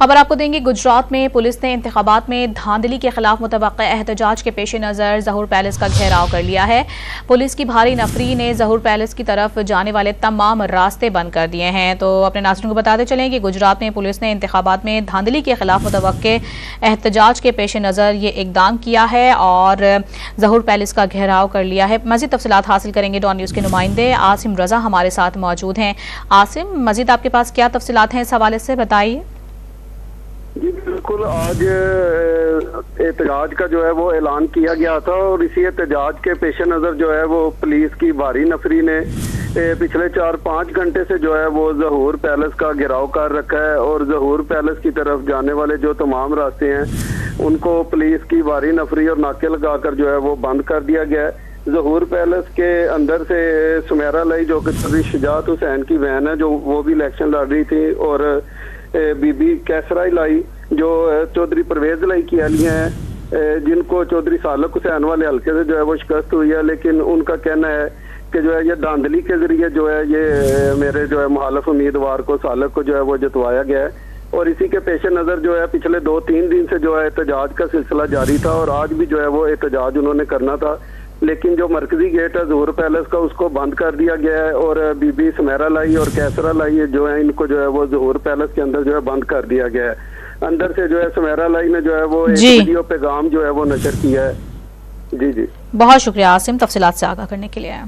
खबर आपको देंगे। गुजरात में पुलिस ने इंतखाबात में धांधली के खिलाफ मुतवक्किआ एहतजाज के पेश नज़र ज़हूर पैलेस का घेराव कर लिया है। पुलिस की भारी नफरी ने ज़हूर पैलेस की तरफ जाने वाले तमाम रास्ते बंद कर दिए हैं। तो अपने नाज़रीन को बताते चलें कि गुजरात में पुलिस ने इंतखाबात में धांधली के खिलाफ मुतवक्किआ एहतजाज के पेश नज़र ये इकदाम किया है और ज़हूर पैलेस का घेराव कर लिया है। मज़ीद तफसीलात हासिल करेंगे। डॉन न्यूज़ के नुमाइंदे आसिम रजा हमारे साथ मौजूद हैं। आसिम, मज़ीद आपके पास क्या तफसीलात हैं इस हवाले से, बताइए। जी बिल्कुल, आज एहतजाज का जो है वो ऐलान किया गया था और इसी एहतजाज के पेश नज़र जो है वो पुलिस की भारी नफरी ने पिछले 4-5 घंटे से जो है वो ज़हूर पैलेस का घेराव कर रखा है और ज़हूर पैलेस की तरफ जाने वाले जो तमाम रास्ते हैं उनको पुलिस की भारी नफरी और नाके लगाकर जो है वो बंद कर दिया गया है। ज़हूर पैलेस के अंदर से सुमेरा लाई जो कि चौधरी शुजात हुसैन की बहन है, जो वो भी इलेक्शन लड़ रही थी, और बीबी कैसरा लाई जो चौधरी परवेज लाई की अहलियाँ हैं, जिनको चौधरी सालक हुसैन वाले हल्के से जो है वो शिकस्त हुई है, लेकिन उनका कहना है कि जो है ये धांधली के जरिए जो है ये मेरे जो है मुखालिफ उम्मीदवार को सालक को जो है वो जितवाया गया है। और इसी के पेश नज़र जो है पिछले 2-3 दिन से जो है एहतजाज का सिलसिला जारी था और आज भी जो है वो एहतजाज उन्होंने करना था, लेकिन जो मरकजी गेट है ज़हूर पैलेस का उसको बंद कर दिया गया है और बीबी सुमेरा लाई और कैसरा लाई जो है इनको जो है वो ज़हूर पैलेस के अंदर जो है बंद कर दिया गया है। अंदर से जो है सुमेरा लाई ने जो है वो एक वीडियो पैगाम जो है वो नशर किया है। जी जी, बहुत शुक्रिया आसिम तफसीलात से आगाह करने के लिए।